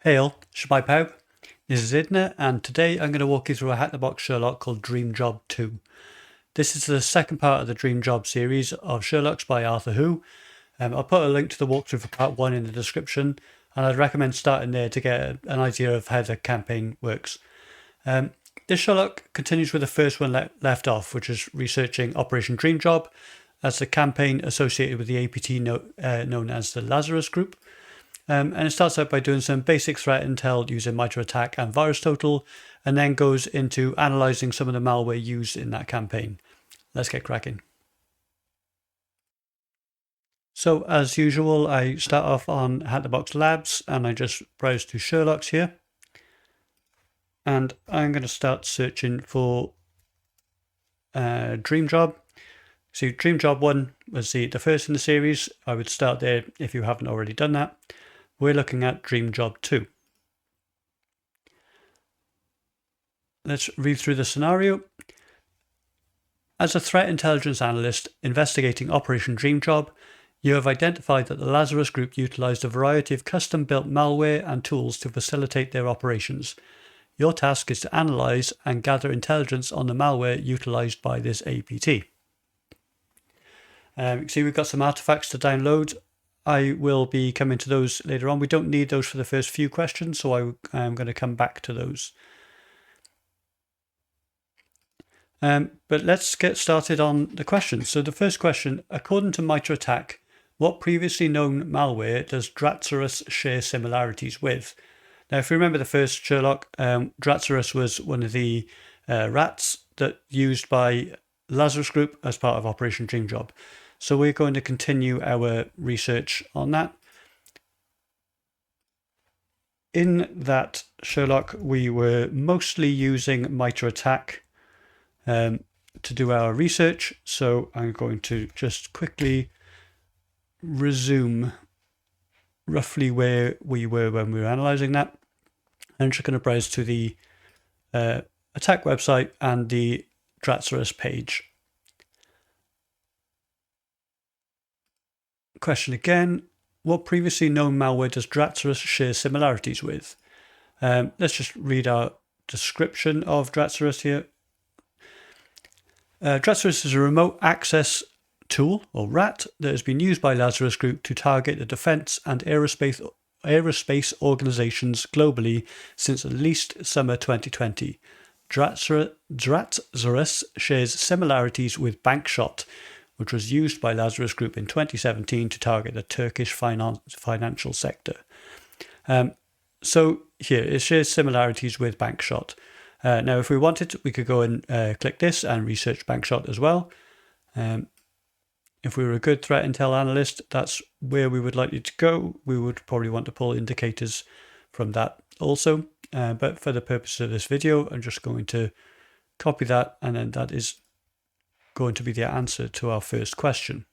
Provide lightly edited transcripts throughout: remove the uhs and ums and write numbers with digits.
Hail, Shmai Pawb. This is Idna, and today I'm going to walk you through a HackTheBox Sherlock called Dream Job 2. This is the second part of the Dream Job series of Sherlocks by ArthurWho. I'll put a link to the walkthrough for part 1 in the description, and I'd recommend starting there to get an idea of how the campaign works. This Sherlock continues with the first one left off, which is researching Operation Dream Job as the campaign associated with the APT known as the Lazarus Group. And it starts out by doing some basic threat intel using MITRE ATT&CK and VirusTotal, and then goes into analysing some of the malware used in that campaign. Let's get cracking. So as usual, I start off on HackTheBox Labs, and I just browse to Sherlock's here. And I'm going to start searching for Dream Job. So Dream Job 1 was the first in the series. I would start there if you haven't already done that. We're looking at Dream Job 2. Let's read through the scenario. As a threat intelligence analyst investigating Operation Dream Job, you have identified that the Lazarus Group utilized a variety of custom-built malware and tools to facilitate their operations. Your task is to analyze and gather intelligence on the malware utilized by this APT. You can see we've got some artifacts to download. I will be coming to those later on. We don't need those for the first few questions, so I'm going to come back to those. But let's get started on the questions. So the first question, according to MITRE ATT&CK, what previously known malware does DRATzarus share similarities with? Now, if you remember the first Sherlock, DRATzarus was one of the rats that used by Lazarus Group as part of Operation Dream Job. So we're going to continue our research on that. In that Sherlock, we were mostly using MITRE ATT&CK to do our research. So I'm going to just quickly resume roughly where we were when we were analysing that. I'm just going to browse to the attack website and the DRATzarus page. Question again, what previously known malware does DRATzarus share similarities with? Let's just read our description of DRATzarus here. DRATzarus is a remote access tool, or RAT, that has been used by Lazarus Group to target the defense and aerospace organizations globally since at least summer 2020. DRATzarus shares similarities with Bankshot, which was used by Lazarus Group in 2017 to target the Turkish financial sector. So here, it shares similarities with Bankshot. Now, if we wanted, we could go and click this and research Bankshot as well. If we were a good threat intel analyst, that's where we would likely to go. We would probably want to pull indicators from that also. But for the purpose of this video, I'm just going to copy that, and then that is going to be the answer to our first question.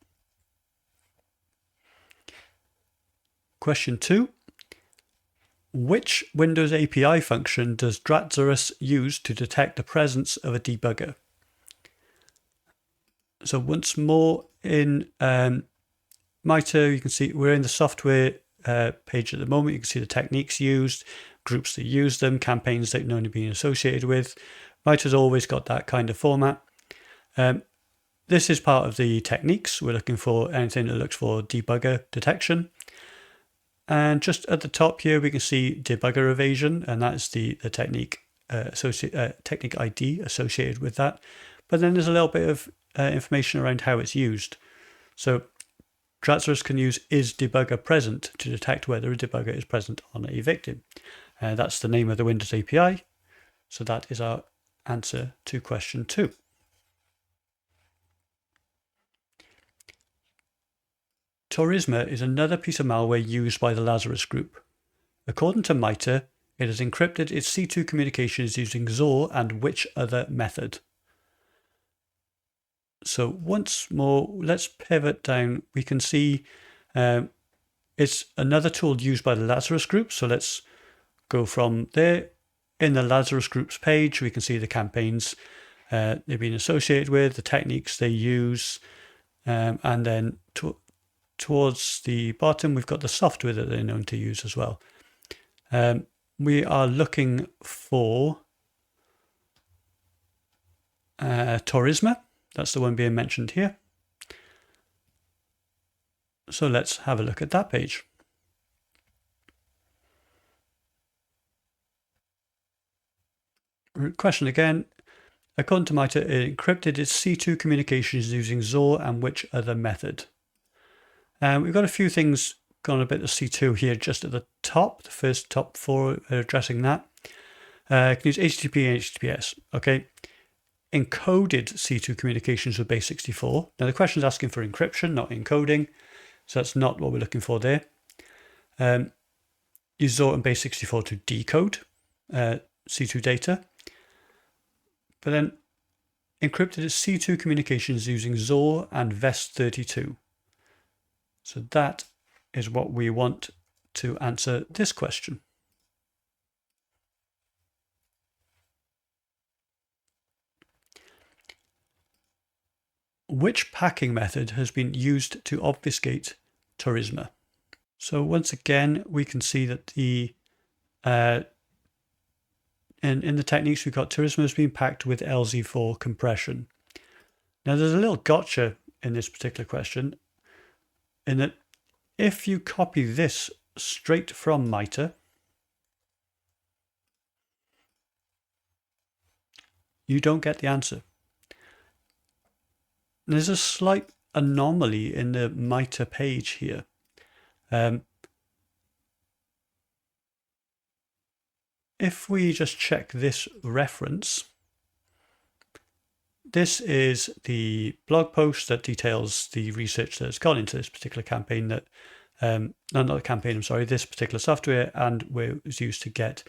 Question 2. Which Windows API function does DRATzarus use to detect the presence of a debugger? So once more in MITRE, you can see we're in the software page at the moment. You can see the techniques used, groups that use them, campaigns that known to be associated with. MITRE's always got that kind of format. This is part of the techniques. We're looking for anything that looks for debugger detection. And just at the top here, we can see Debugger Evasion, and that's the technique technique ID associated with that. But then there's a little bit of information around how it's used. So DRATzarus can use isDebuggerPresent to detect whether a debugger is present on a victim. That's the name of the Windows API. So that is our answer to question 2. Torisma is another piece of malware used by the Lazarus Group. According to MITRE, it has encrypted its C2 communications using XOR and which other method? So once more, let's pivot down. We can see it's another tool used by the Lazarus Group. So let's go from there. In the Lazarus Group's page, we can see the campaigns they've been associated with, the techniques they use, and then towards the bottom, we've got the software that they're known to use as well. We are looking for Torisma. That's the one being mentioned here. So let's have a look at that page. Question again. According to MITRE, it encrypted its C2 communications using XOR and which other method? We've got a few things going a bit of C2 here just at the top. The first top four are addressing that. Can use HTTP and HTTPS. Okay. Encoded C2 communications with base 64. Now the question is asking for encryption, not encoding. So that's not what we're looking for there. Use XOR and base 64 to decode C2 data. But then encrypted its C2 communications using XOR and VEST32. So that is what we want to answer this question. Which packing method has been used to obfuscate Torisma? So once again, we can see that the in the techniques we've got Torisma has been packed with LZ4 compression. Now there's a little gotcha in this particular question, in that if you copy this straight from MITRE, you don't get the answer. There's a slight anomaly in the MITRE page here. If we just check this reference, this is the blog post that details the research that's gone into this particular campaign that, not the campaign, I'm sorry, this particular software, and where it was used to get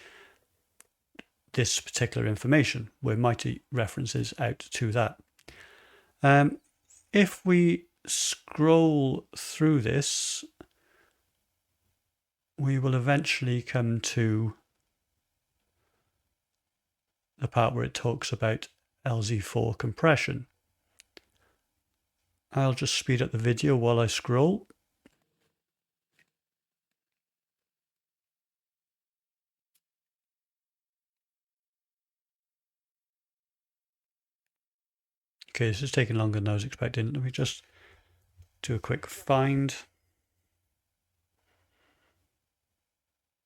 this particular information, where MITRE references out to that. If we scroll through this, we will eventually come to the part where it talks about LZ4 compression. I'll just speed up the video while I scroll. Okay, this is taking longer than I was expecting. Let me just do a quick find.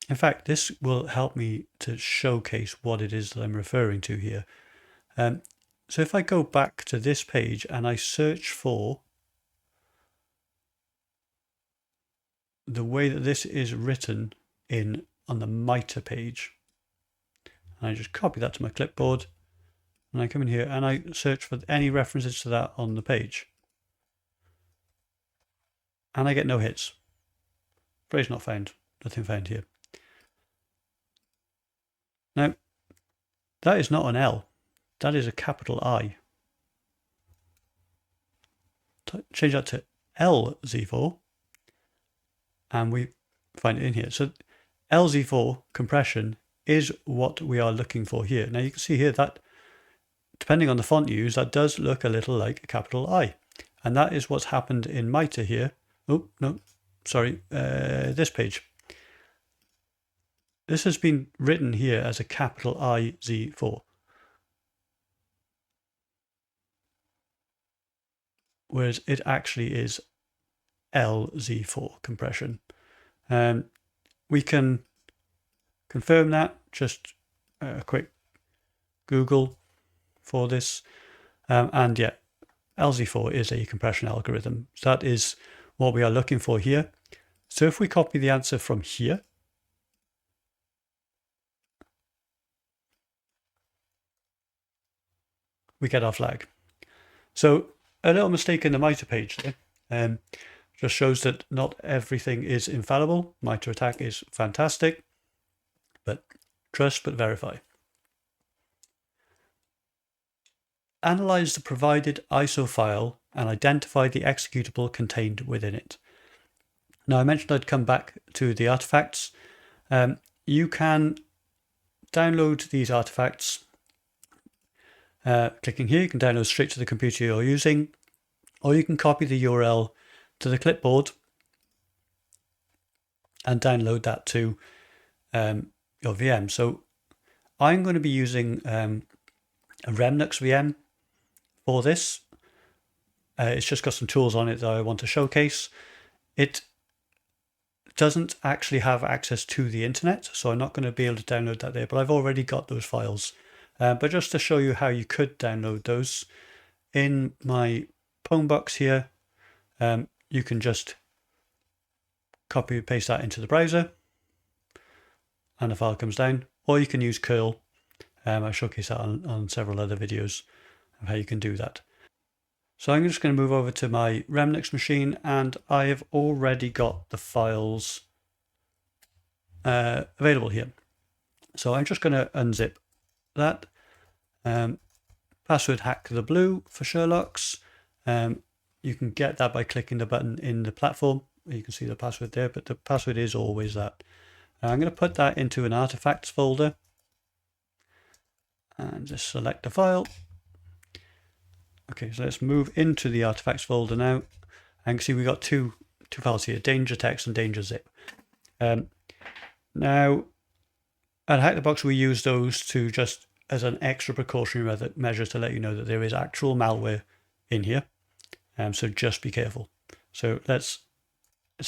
In fact, this will help me to showcase what it is that I'm referring to here. So if I go back to this page and I search for the way that this is written on the MITRE page, and I just copy that to my clipboard, and I come in here and I search for any references to that on the page, and I get no hits. Phrase not found. Nothing found here. Now, that is not an L. That is a capital I. Change that to LZ4, and we find it in here. So LZ4 compression is what we are looking for here. Now you can see here that, depending on the font used, that does look a little like a capital I. And that is what's happened in MITRE here. Oh, no, sorry, this page. This has been written here as a capital IZ4. Whereas it actually is LZ4 compression. We can confirm that, just a quick Google for this. And yeah, LZ4 is a compression algorithm. So that is what we are looking for here. So if we copy the answer from here, we get our flag. So a little mistake in the MITRE page there. Just shows that not everything is infallible. MITRE ATT&CK is fantastic, but trust but verify. Analyze the provided ISO file and identify the executable contained within it. Now I mentioned I'd come back to the artifacts. You can download these artifacts. Clicking here, you can download straight to the computer you're using, or you can copy the URL to the clipboard and download that to your VM. So I'm going to be using a Remnux VM for this. It's just got some tools on it that I want to showcase. It doesn't actually have access to the internet, so I'm not going to be able to download that there, but I've already got those files. But just to show you how you could download those, in my Pwn box here, you can just copy and paste that into the browser and the file comes down, or you can use curl. I showcase that on several other videos of how you can do that. So I'm just going to move over to my Remnux machine, and I have already got the files available here. So I'm just going to unzip that. Password HackTheBox for Sherlock's. You can get that by clicking the button in the platform. You can see the password there, but the password is always that. I'm going to put that into an artifacts folder and just select the file. Okay, so let's move into the artifacts folder now. And you can see we've got two files here, danger text and danger zip. Now, at HackTheBox, we use those to just as an extra precautionary measure to let you know that there is actual malware in here. So just be careful. So let's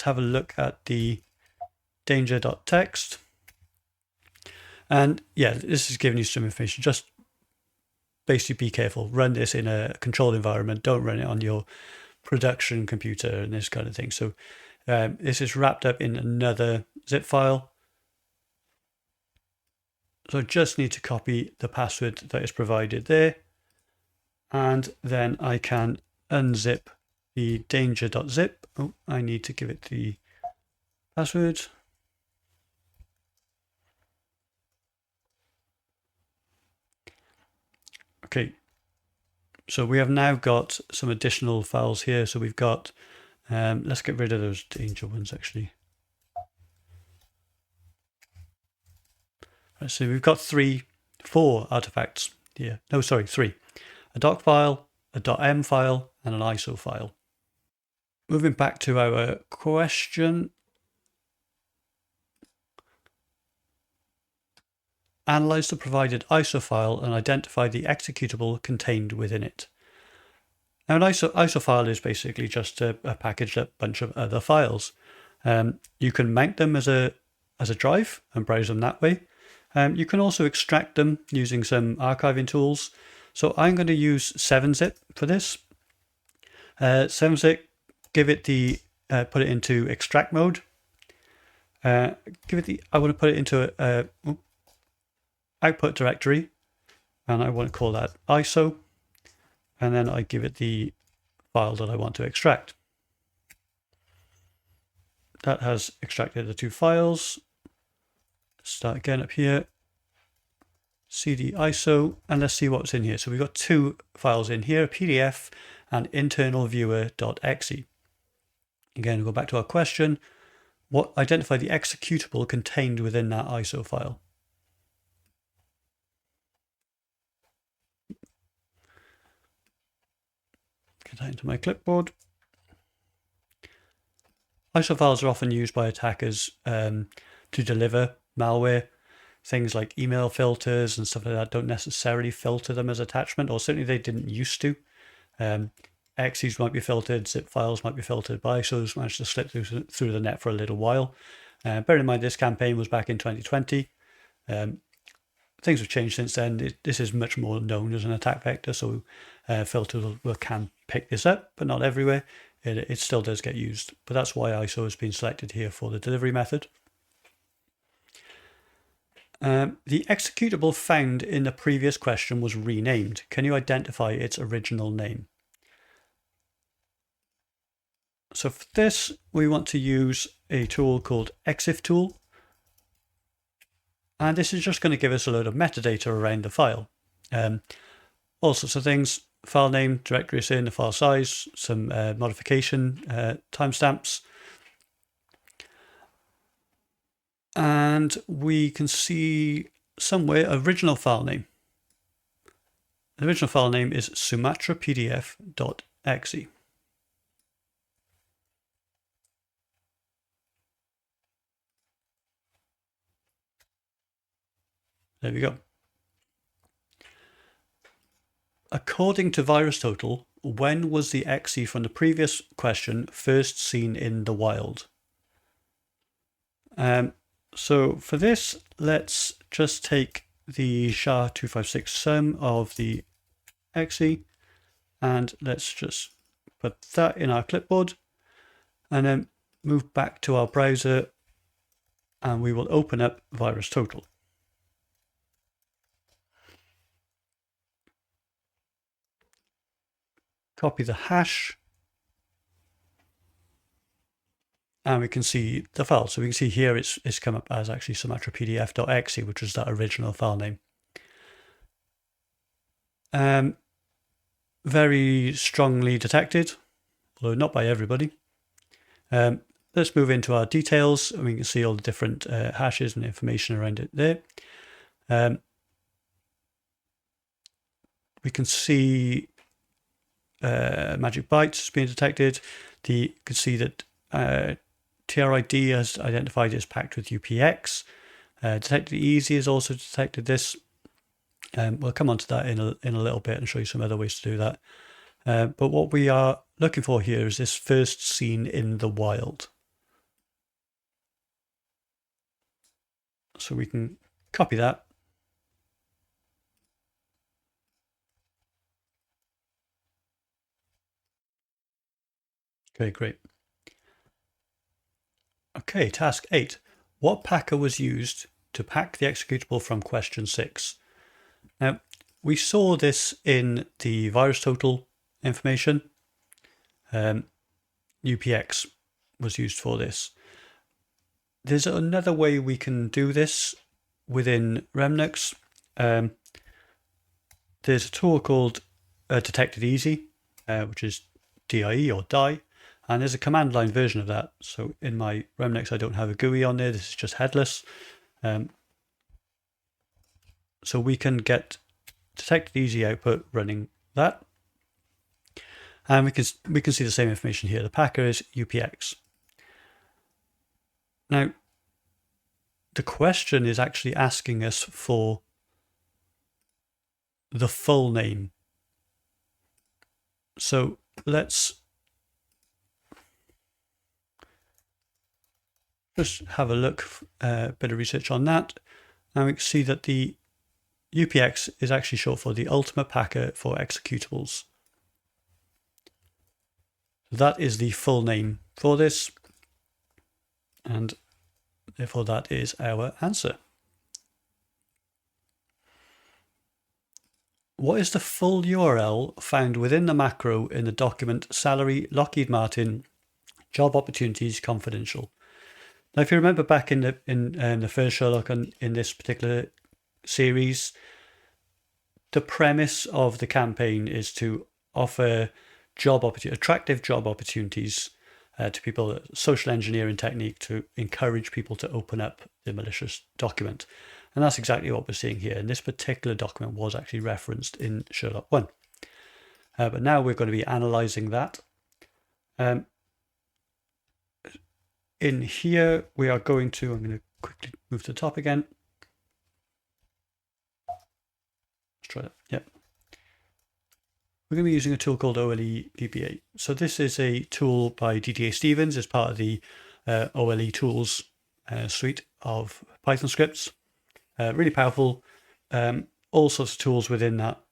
have a look at the danger.txt. And yeah, this is giving you some information. Just basically be careful. Run this in a controlled environment. Don't run it on your production computer and this kind of thing. So this is wrapped up in another zip file. So I just need to copy the password that is provided there. And then I can unzip the danger.zip. Oh, I need to give it the password. Okay, so we have now got some additional files here. So we've got, let's get rid of those danger ones actually. Right, so we've got four artifacts here. No, sorry, three. A doc file, a .m file, and an ISO file. Moving back to our question. Analyze the provided ISO file and identify the executable contained within it. Now, an ISO file is basically just a packaged up bunch of other files. You can mount them as a drive and browse them that way. You can also extract them using some archiving tools. So I'm going to use 7-zip for this. 7-zip, give it the put it into extract mode. I want to put it into a output directory, and I want to call that ISO, and then I give it the file that I want to extract. That has extracted the two files. Start again up here, cd ISO, and let's see what's in here. So we've got two files in here, a PDF and internal viewer.exe. Again, we'll go back to our question. Identify the executable contained within that ISO file. Get that into my clipboard. ISO files are often used by attackers to deliver malware. Things like email filters and stuff like that don't necessarily filter them as attachment, or certainly they didn't used to. Exes might be filtered, zip files might be filtered, but ISOs managed to slip through the net for a little while. Bear in mind, this campaign was back in 2020. Things have changed since then. This is much more known as an attack vector, so filters can pick this up, but not everywhere. It still does get used, but that's why ISO has been selected here for the delivery method. The executable found in the previous question was renamed. Can you identify its original name? So for this, we want to use a tool called exiftool. And this is just going to give us a load of metadata around the file. All sorts of things, file name, directory it's in, the file size, some modification timestamps. And we can see somewhere original file name. The original file name is sumatrapdf.exe. There we go. According to VirusTotal, when was the exe from the previous question first seen in the wild? So for this, let's just take the SHA-256 sum of the exe, and let's just put that in our clipboard, and then move back to our browser, and we will open up VirusTotal. Copy the hash, and we can see the file. So we can see here it's come up as actually sumatropdf.exe, which was that original file name. Very strongly detected, although not by everybody. Let's move into our details, and we can see all the different hashes and information around it there. We can see magic bytes being detected. You can see that TRID has identified as packed with UPX. Detected Easy has also detected this. We'll come on to that in a little bit and show you some other ways to do that. But what we are looking for here is this first seen in the wild. So we can copy that. Okay, great. Okay, task 8. What packer was used to pack the executable from question 6? Now, we saw this in the VirusTotal information. UPX was used for this. There's another way we can do this within Remnux. There's a tool called Detect It Easy, which is DIE or DIE, and there's a command line version of that. So in my Remnux, I don't have a GUI on there. This is just headless. So we can get Detect It Easy output running that. And we can see the same information here. The packer is UPX. Now, the question is actually asking us for the full name. So let's just have a look, a bit of research on that. And we can see that the UPX is actually short for the ultimate packer for executables. That is the full name for this, and therefore that is our answer. What is the full URL found within the macro in the document salary Lockheed Martin job opportunities confidential? Now, if you remember back in the first Sherlock in this particular series, the premise of the campaign is to offer attractive job opportunities to people, social engineering technique to encourage people to open up the malicious document. And that's exactly what we're seeing here. And this particular document was actually referenced in Sherlock 1. But now we're going to be analysing that. In here, we are going to, I'm going to quickly move to the top again. Let's try that. Yep. We're going to be using a tool called olevba. So this is a tool by DTA Stevens as part of the OLE tools suite of Python scripts. Really powerful. All sorts of tools within that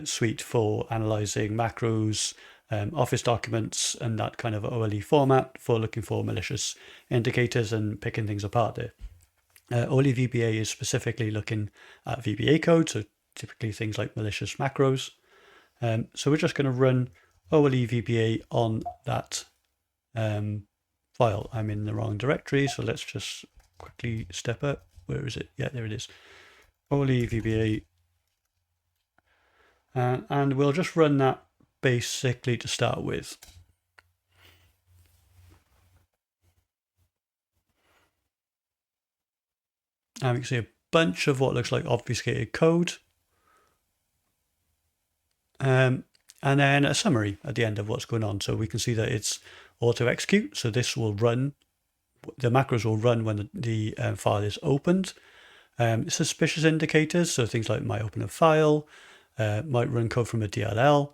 suite for analysing macros, Office documents, and that kind of OLE format for looking for malicious indicators and picking things apart there. olevba is specifically looking at VBA code, so typically things like malicious macros. So we're just going to run olevba on that file. I'm in the wrong directory, so let's just quickly step up. Where is it? Yeah, there it is. olevba. And we'll just run that basically to start with. And we can see a bunch of what looks like obfuscated code. And then a summary at the end of what's going on. So we can see that it's auto execute. So this will run, the macros will run when the file is opened. Suspicious indicators, so things like might open a file, might run code from a DLL,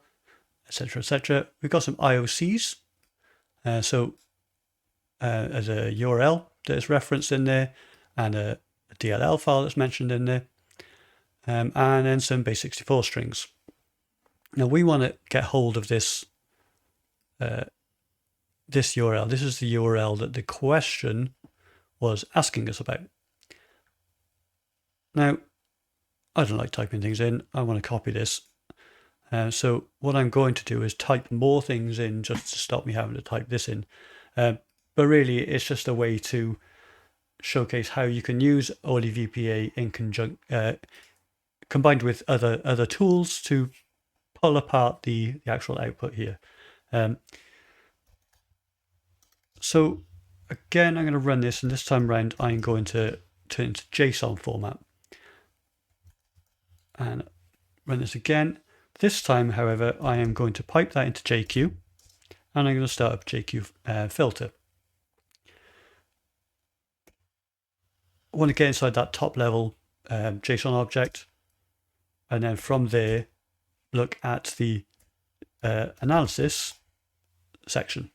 etc., etc. We've got some IOCs, as a URL that is referenced in there, and a DLL file that's mentioned in there, and then some base64 strings. Now we want to get hold of this this URL. This is the URL that the question was asking us about. Now, I don't like typing things in. I want to copy this. So what I'm going to do is type more things in just to stop me having to type this in. But really, it's just a way to showcase how you can use olevba in combined with other tools to pull apart the actual output here. So again, I'm going to run this, and this time around, I'm going to turn it into JSON format and run this again. This time, however, I am going to pipe that into JQ, and I'm going to start up JQ filter. I want to get inside that top level JSON object, and then from there, look at the analysis section.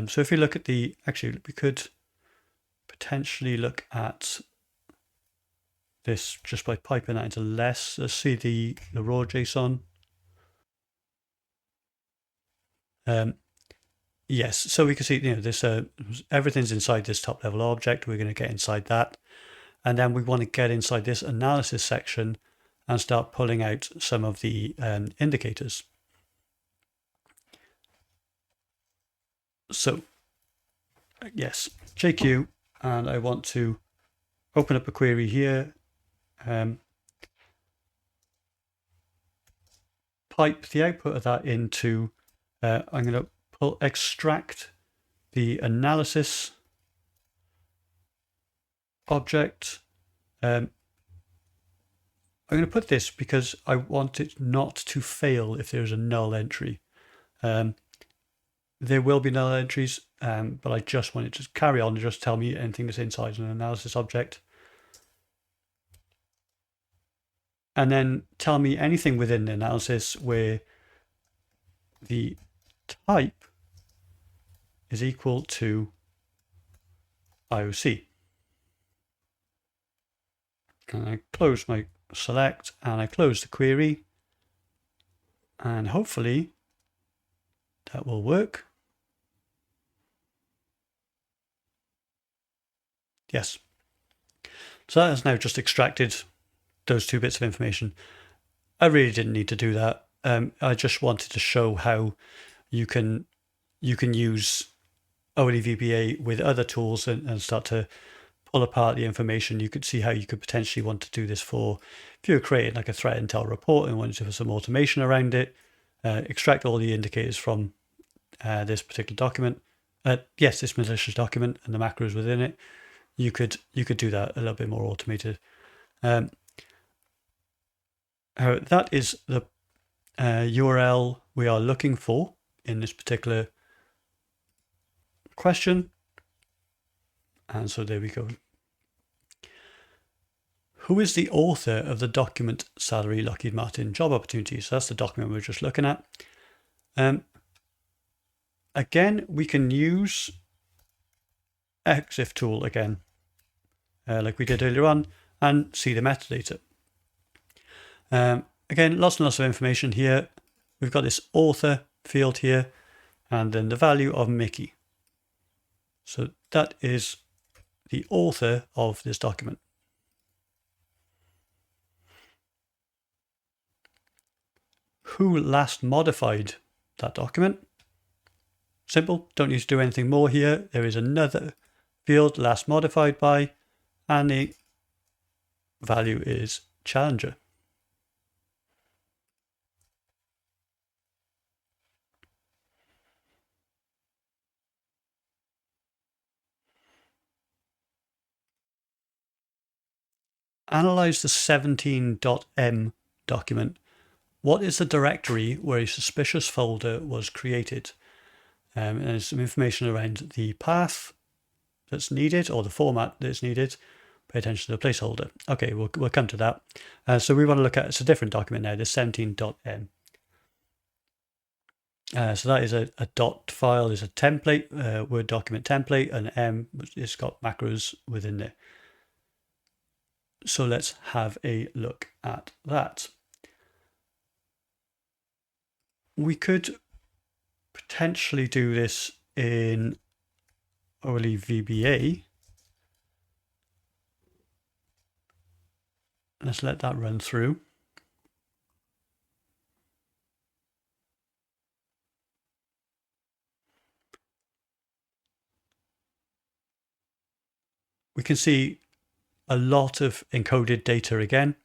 So if you look at actually, we could potentially look at this just by piping that into less. Let's see the raw JSON. Yes, so we can see, this everything's inside this top level object. We're going to get inside that, and then we want to get inside this analysis section and start pulling out some of the indicators. So yes, JQ, and I want to open up a query here, pipe the output of that into, I'm going to extract the analysis object. I'm going to put this because I want it not to fail if there's a null entry. There will be null entries, but I just want it to carry on and just tell me anything that's inside an analysis object. And then tell me anything within the analysis where the type is equal to IOC. And I close my select, and I close the query, and hopefully that will work. Yes. So that has now just extracted those two bits of information. I really didn't need to do that. I just wanted to show how you can use olevba with other tools and start to pull apart the information. You could see how you could potentially want to do this for, if you're creating like a threat intel report and wanted to have some automation around it, extract all the indicators from this particular document. Yes, this malicious document and the macros within it. You could do that a little bit more automated. That is the URL we are looking for in this particular question. And so there we go. Who is the author of the document salary Lockheed Martin job opportunities? So that's the document we're just looking at. Again, we can use exiftool again, like we did earlier on, and see the metadata. Again, lots and lots of information here. We've got this author field here, and then the value of Mickey. So that is the author of this document. Who last modified that document? Simple, don't need to do anything more here. There is another field, last modified by, and the value is Challenger. Analyze the 17.m document. What is the directory where a suspicious folder was created? And there's some information around the path that's needed, or the format that's needed, pay attention to the placeholder. Okay, we'll come to that. So we want to look at, it's a different document now, the 17.m. So that is a dot file, is a template, Word document template, and M, it's got macros within there. So let's have a look at that. We could potentially do this in olevba. Let's let that run through. We can see a lot of encoded data again.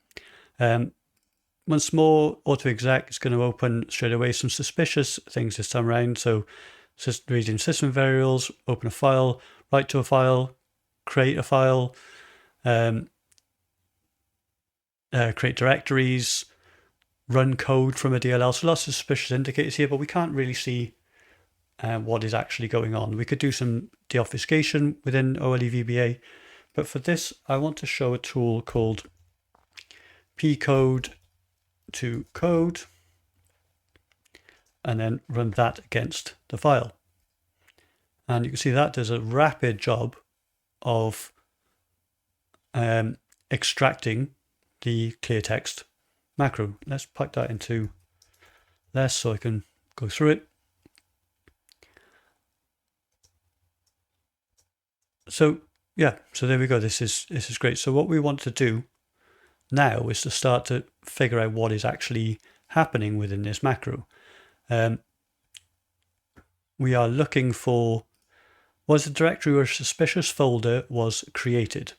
Once more, AutoExec is going to open straight away some suspicious things this time around. So reading system variables, open a file, write to a file, create a file, create directories, run code from a DLL. So lots of suspicious indicators here, but we can't really see what is actually going on. We could do some deobfuscation within olevba, but for this, I want to show a tool called pcode to code, and then run that against the file. And you can see that does a rapid job of extracting the clear text macro. Let's pipe that into less so I can go through it. So yeah, so there we go. This is great. So what we want to do now is to start to figure out what is actually happening within this macro. We are looking for, was a directory where a suspicious folder was created.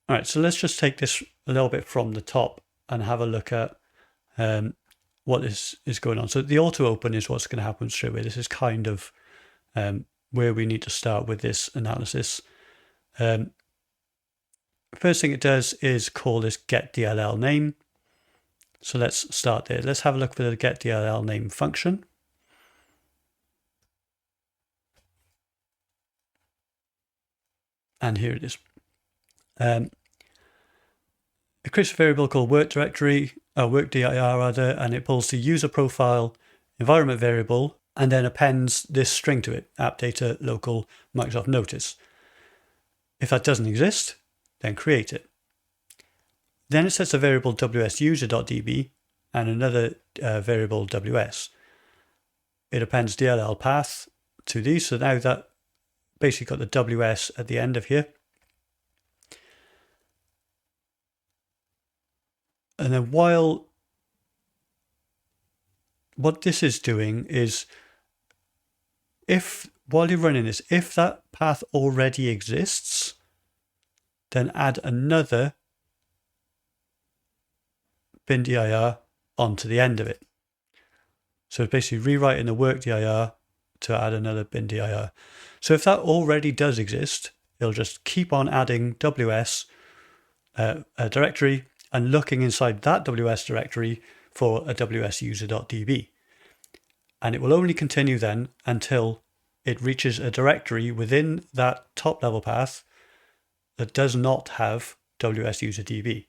All right, so let's just take this a little bit from the top and have a look at what is going on. So the auto open is what's going to happen straight away. This is kind of where we need to start with this analysis. First thing it does is call this getDLL name. So let's start there. Let's have a look for the getDLL name function. And here it is. It creates a variable called work directory, work dir rather, and it pulls the user profile environment variable and then appends this string to it, app data local Microsoft notice. If that doesn't exist, then create it. Then it sets a variable wsuser.db and another variable ws. It appends DLL path to these. So now that basically got the ws at the end of here. And then while what this is doing is while you're running this, if that path already exists, then add another bin dir onto the end of it. So it's basically rewriting the work dir to add another bin dir. So if that already does exist, it'll just keep on adding ws directory and looking inside that ws directory for a wsuser.db. And it will only continue then until it reaches a directory within that top level path that does not have wsuser.db.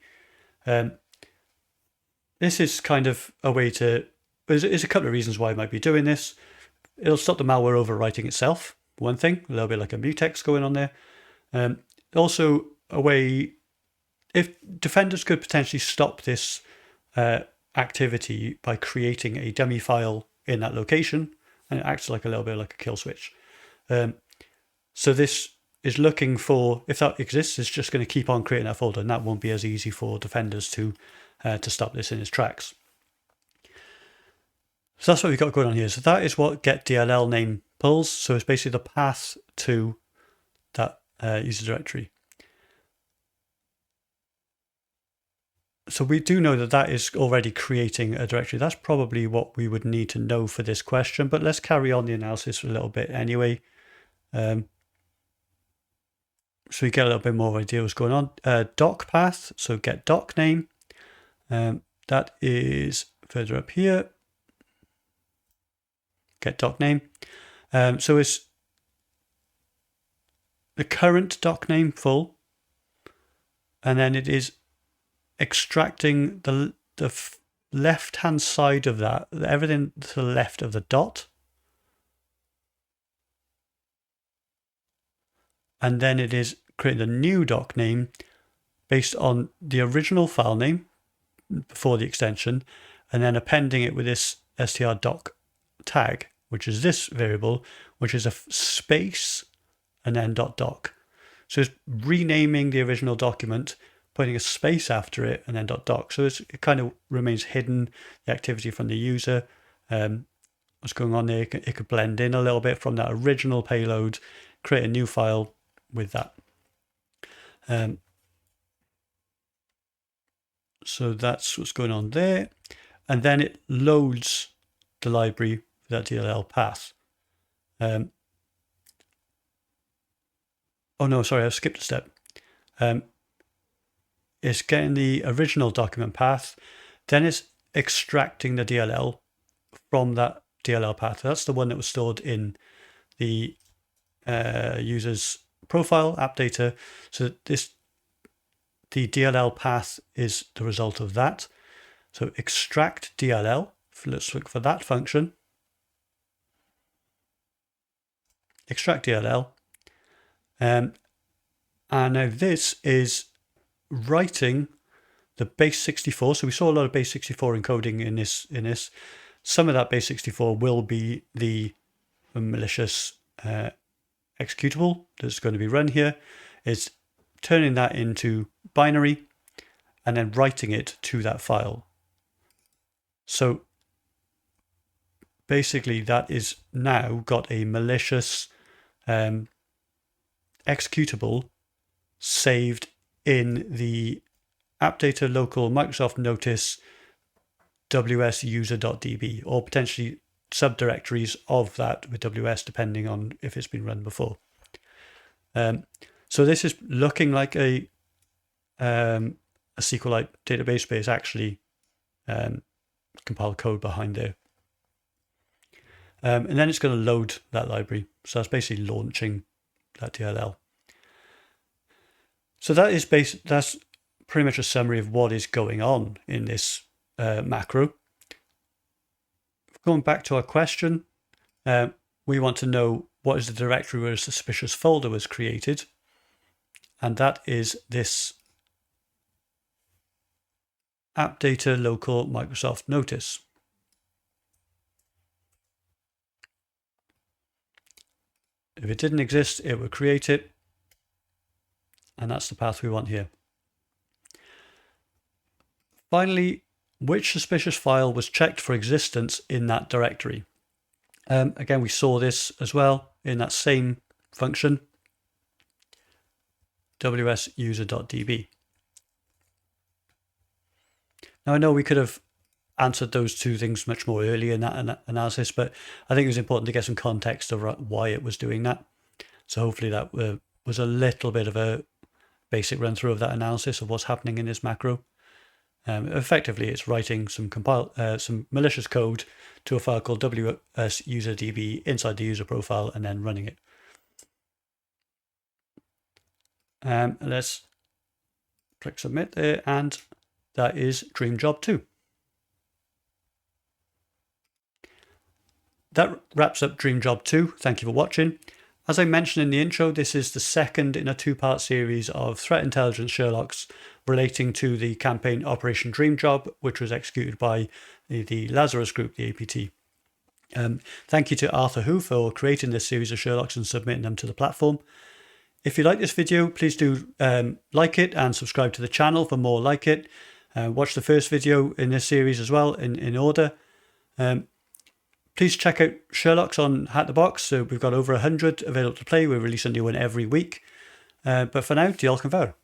This is kind of a way to, there's a couple of reasons why I might be doing this. It'll stop the malware overwriting itself, one thing, a little bit like a mutex going on there. Also a way, if defenders could potentially stop this activity by creating a dummy file in that location, and it acts like a little bit like a kill switch. So this is looking for, if that exists, it's just going to keep on creating that folder, and that won't be as easy for defenders to stop this in its tracks. So that's what we've got going on here. So that is what getDLL name pulls. So it's basically the path to that user directory. So we do know that that is already creating a directory. That's probably what we would need to know for this question, but let's carry on the analysis a little bit anyway. So we get a little bit more idea what's going on. Doc path, so get doc name. That is further up here. Get doc name. So is the current doc name full? and then it is extracting the left-hand side of that, everything to the left of the dot. And then it is creating a new doc name based on the original file name before the extension, and then appending it with this str.doc tag, which is this variable, which is a space and then .doc. So it's renaming the original document, putting a space after it, and then .doc. So it kind of remains hidden, the activity from the user. What's going on there, it could blend in a little bit from that original payload, create a new file with that. So that's what's going on there. And then it loads the library for that DLL path. Oh no, sorry, I've skipped a step. It's getting the original document path, then it's extracting the DLL from that DLL path. That's the one that was stored in the user's profile app data. So the DLL path is the result of that. So extract DLL. Let's look for that function. Extract DLL. And now this is writing the base 64. So we saw a lot of base 64 encoding in this. Some of that base 64 will be the malicious executable that's going to be run here. It's turning that into binary and then writing it to that file. So basically that is now got a malicious executable saved in the app data local Microsoft notice wsuser.db, or potentially subdirectories of that with ws depending on if it's been run before. So this is looking like a SQLite database, but it's actually compiled code behind there. And then it's going to load that library. So that's basically launching that DLL. So that's pretty much a summary of what is going on in this macro. Going back to our question, we want to know what is the directory where a suspicious folder was created. And that is this app data local Microsoft notice. If it didn't exist, it would create it. And that's the path we want here. Finally, which suspicious file was checked for existence in that directory? Again, we saw this as well in that same function, wsuser.db. Now, I know we could have answered those two things much more early in that analysis, but I think it was important to get some context of why it was doing that. So hopefully that was a little bit of a basic run through of that analysis of what's happening in this macro. Effectively, it's writing some malicious code to a file called wsuserdb inside the user profile and then running it. Let's click submit there, and that is Dream Job 2. That wraps up Dream Job 2. Thank you for watching. As I mentioned in the intro, this is the second in a two-part series of threat intelligence Sherlocks relating to the campaign Operation Dream Job, which was executed by the Lazarus Group, the APT. Thank you to ArthurWho for creating this series of Sherlocks and submitting them to the platform. If you like this video, please do like it and subscribe to the channel for more like it. Watch the first video in this series as well in order. Please check out Sherlocks on HackTheBox. So we've got over 100 available to play. We release a new one every week. But for now, diolch yn fawr.